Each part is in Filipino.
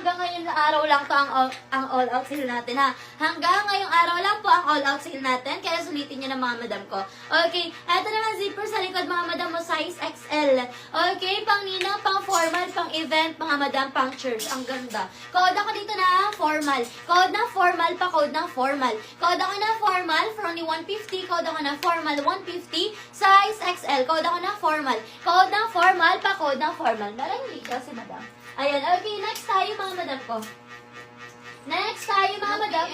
hanggang ngayon na araw lang to ang all-out sale natin, ha? Hanggang ngayong araw lang po ang all-out sale natin, kaya sulitin nyo na mga madam ko. Okay, eto naman zipper sa likod mga madam mo, size XL. Okay, pang ninang, pang formal, pang event, mga madam, pang church. Ang ganda. Code ako dito na formal. Code na formal, pa code na formal. Code ako na formal for only 150. Code ako na formal 150. Size XL. Code ako na formal. Code na formal, pa code na formal. Dalang dito si madam. Ayan, okay, next tayo mga madam ko. Next tayo mga madam.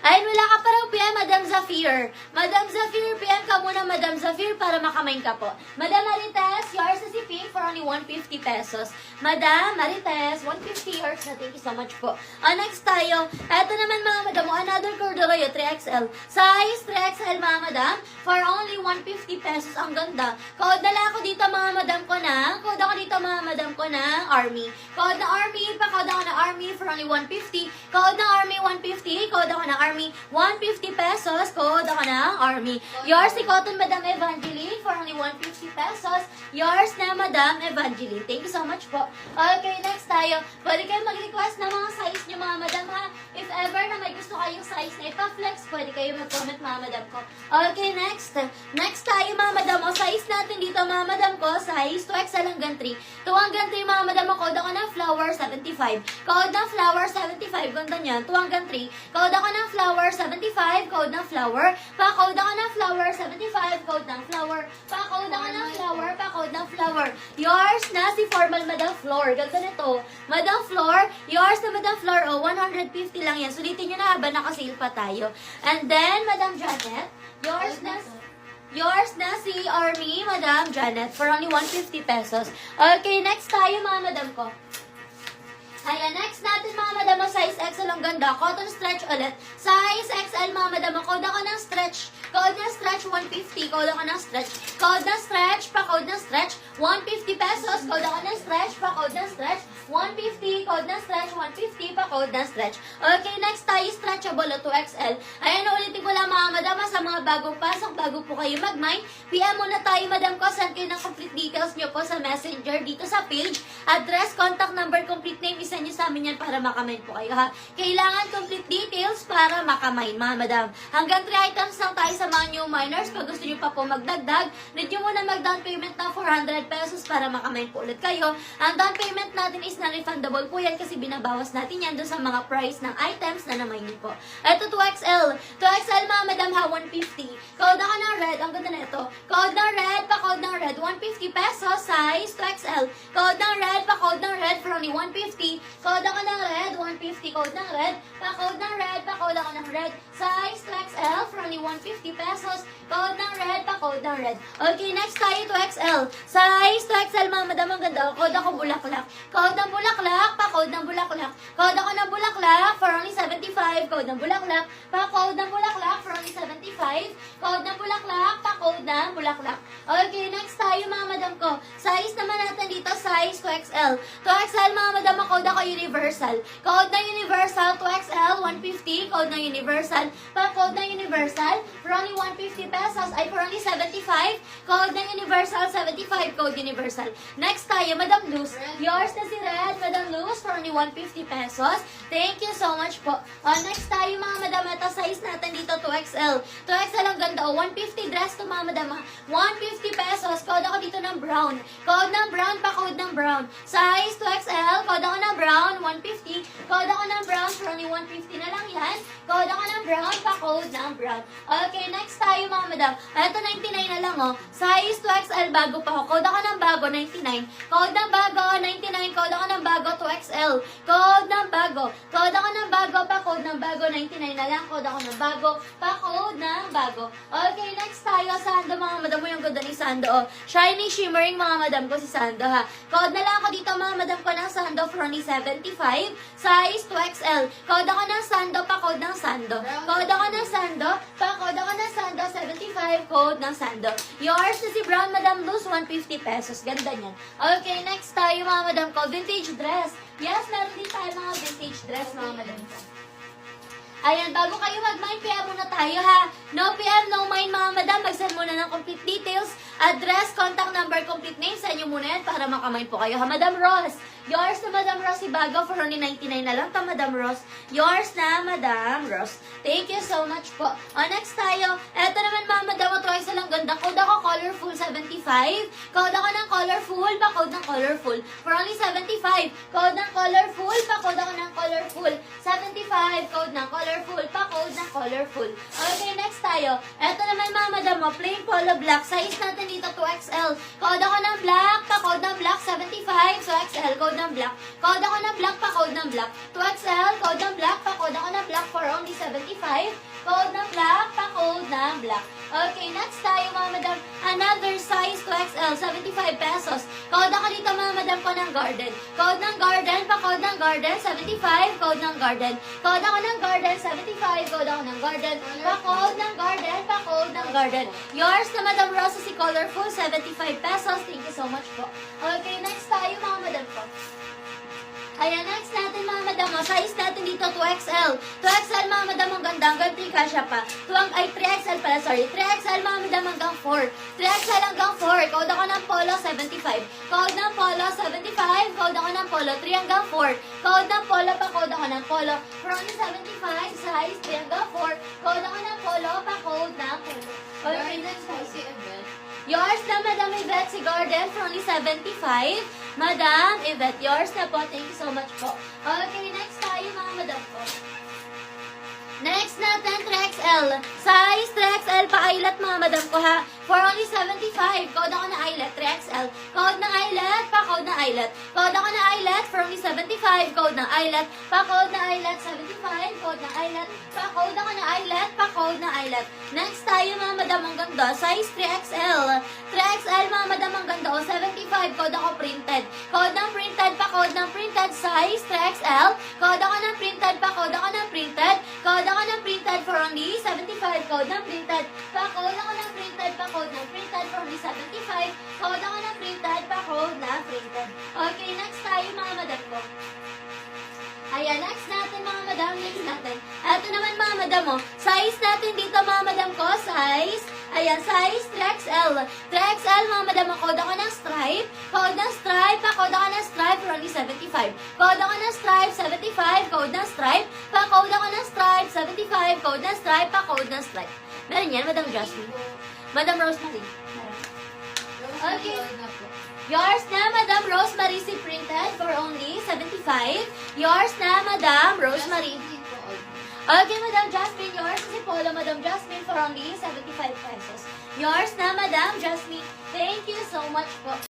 Ay, wala ka pa raw PM, Madam Zafir. Madam Zafir, PM ka muna, Madam Zafir, para makamain ka po. Madam Marites, yours na si Pink for only 150 pesos. Madam Marites, 150 yours na. Thank you so much po. Next tayo. Eto naman mga madam, another corduroy, 3XL. Size 3XL mga madam, for only 150 pesos. Ang ganda. Code na lang ako dito mga madam ko na. Code ako dito mga madam ko na Army. Code na Army, pa-code ako na Army for only 150. Code na Army 150. Code ako na Army 150 pesos. Code ako na Army. Yours si Cotton Madam Evangeline for only 150 pesos. Yours na Madam Evangeline. Thank you so much po. Okay, next tayo. Pwede kayo mag-request ng mga size nyo mga madam ha. If ever na may gusto kayong size na ipa-flex, pwede kayo mag-comment mga madam ko. Okay, next. Next tayo mga madam. O size natin dito mga madam ko, size 2XL hanggang 3. 2 hanggang 3 mga madam mo, code ako ng flower 75. Code ng flower 75. Ganda niyan. 2 hanggang 3. Code ako ng flower 75. Code ng flower. Pa-code ako ng flower 75. Code ng flower. Pa-code ako ng flower. Pa-code ng flower. Yours na si formal Madam Floor. Ganda nito. Madam Floor. Yours na Madam Floor. O, 150 lang yan. Sulitin nyo na habang nakasale pa tayo. And then, Madam Janet. Yours na si Army, Madam Janet, for only 150 pesos. Okay, next tayo mga madam ko. Ayan, next natin mga madam, size XL ang ganda. Cotton stretch ulit. Size XL mga madam, code ako ng stretch. Code ng stretch 150. Code ako ng stretch. Code ng stretch, pa-code ng stretch 150 pesos. Code ako ng stretch, pa-code ng stretch 150. Code ng stretch 150, pa-code ng stretch. Okay, next tayo stretchable 2XL. Ayan, ulitin ko lang mga madam, sa mga bagong pasok, bago po kayo mag-mine, PM muna tayo madam ko, send kayo ng complete details nyo po sa messenger dito sa page. Address, contact number, complete name, isa nyo sa amin yan para makamine po kayo ha. Kailangan complete details para makamine mga madam. Hanggang 3 items lang tayo sa mga new miners. Pag gusto nyo pa po magdagdag, need nyo muna mag-down payment ng 400 pesos para makamine po ulit kayo. Ang down payment natin is non-refundable po yan kasi binabawas natin yan doon sa mga price ng items na namay nyo po. Ito 2XL. 2XL mga madam ha, 150. Code ako ng red. Ang ganda na ito. Code ng red, pa-code ng red, 150 pesos. Size 2XL. Code ng red, pa-code ng red for only 150. Code ako ng red, 150. Code ng red, pa-code ng red, pa-code ako ng red. Size 2XL for only 150 pesos. Code ng red, pa-code ng red. Okay, next tayo 2XL. Size 2XL mga madam, ang ganda. Code ako bulaklak. Code ng bulaklak, pa-code ng bulaklak. Code ako ng bulaklak for only 75. Code ng bulaklak, pa-code ng bulaklak for only 75. Code ng bulaklak, pa-code ng bulaklak. Okay, next tayo mga madam ko. Size naman natin dito, size 2XL. 2XL mga madam, code ako universal. Code na universal, 2XL, 150. Code na universal, pa-code na universal for only 150 pesos, ay for only 75. Code na universal, 75. Code universal. Next tayo, Madam Luz. Yours na si Red, Madam Luz, for only 150 pesos. Thank you so much po. Next tayo mga madam, ito size natin dito, 2XL. 2XL ang ganda. 150 dress to mga madam. 150 pesos. Code ako dito ng brown. Code ng brown, pa-code ng brown. Size 2XL. Code ako ng brown, 150. Code ako ng brown, for only 150 na lang yan. Code ako ng brown, pa-code ng brown. Okay, next tayo mga madam. Ito 99 na lang Size 2XL, bago pa ako. Code ako ng bago, 99. Code ng bago, 99. Code ako ng bago, 2XL. Code ng bago. Code ako ng bago, pa-code ng bago, 99 na lang. Code ako ng bago, pa-code ng bago. Okay, next tayo, Sando mga madam mo, yung ganda ni Sando. Shiny, shimmering mga madam ko si Sando ha. Code na lang ako dito mga madam ko ng Sando for only 75. Size 2XL. Code ako ng Sando, pa-code ng Sando. Code ako ng Sando, pa-code ako ng Sando, 75. Code ng Sando. Yours na si Brown, Madam Luz, 150 pesos. Ganda niyan. Okay, next tayo mga madam ko, vintage dress. Yes, meron din tayo mga vintage dress mga madam ko. Ayan, bago kayo mag-mine, PM muna tayo ha. No PM, no mine mga madam. Mag-send muna ng complete details Address, contact number, complete name, sa inyo muna yan para makamay po kayo. Ha, Madam Ross? Yours na Madam Ross Ibago for only 99 na lang ta, Madam Ross. Yours na Madam Ross. Thank you so much po. Next tayo. Eto naman mga Madam, twice lang ganda. Code ako colorful 75. Code ako ng colorful, pa-code ng colorful. For only 75. Code ng colorful, pa-code ako ng colorful. 75. Code ng colorful, pa-code ng colorful. Okay, next tayo. Eto naman mga Madam, plain polo black. Size natin dito 2XL. Code ako ng black, pa-code ng black 75. So XL, code ng black. Code ako ng black, pa-code ng black. 2XL, code ng black, pa-code ako ng black for only 75. Code ng black, pa-code ng black. Okay, next tayo mga Madam. Another size 2XL, 75 pesos. Code ako dito mga Madam po ng garden. Code ng garden, pa-code ng garden, 75. Code ng garden. Code ako ng garden, 75. Code ako ng garden. Pa-code ng garden, pa-code ng garden. Yours na Madam Rosa si Colorful, 75 pesos. Thank you so much po. Okay, next tayo mga Madam po. Ayan, next natin mga Madam, size natin dito 2XL. 2XL mga Madam, ang ganda, hanggang 3 kasya pa. 3XL pala, sorry. 3XL mga Madam hanggang 4. 3XL hanggang 4. Code ako ng Polo 75. Code ng Polo 75. Code ako ng Polo 3 hanggang 4. Code ng Polo pa, code ako ng Polo. For only 75, size 3 hanggang 4. Code ako ng Polo pa, code ng Polo. Okay, next size. Yours na Madam Yvette si Garden for only 75. Madam Yvette, yours na po. Thank you so much po. Okay, next tayo mga Madam po. Next natin, 3XL. Size 3XL pa-eyelet mga Madam ko ha. For only 75. Code ako na eyelet, 3XL. Code ng eyelet, pa-code na eyelet. Code ako na eyelet for only 75. Code ng eyelet, pa-code na eyelet, 75. Code ng eyelet, pa-code ako na eyelet, pa-code na eyelet. Next tayo mga Madam, ang ganda. Size 3XL. 3XL mga Madam, ang ganda o 75. Code ako printed. Code ng printed, pa-code ng printed. Size 3XL. Code ako ng printed, pa-code ako ng printed. Code ako ng printed for only 75. Code ng printed, pa-code ako ng printed, pa-code ng printed for only 75. Code ako ng printed, pa-code na printed. Okay, next tayo mga Madam ko. Ayan, next natin mga Madam, next natin. Ito naman mga Madam size natin dito mga Madam ko, size, ayan, size 3XL. 3XL mga Madam, code ako ng stripe. Code ng stripe, pa-code ako ng stripe for only 75. Code ako ng stripe, 75. Code ng stripe, pa-code ako ng stripe, 75. Code ng stripe, pa-code ng stripe. Meron yan, Madam Jasmine. Madam Rosemary. Okay. Yours na, Madam Rosemary, si printed for only 75. Yours na, Madam Rosemary. Okay, Madam Jasmine, yours si Polo, Madam Jasmine, for only 75 pesos. Yours na, Madam Jasmine. Thank you so much po.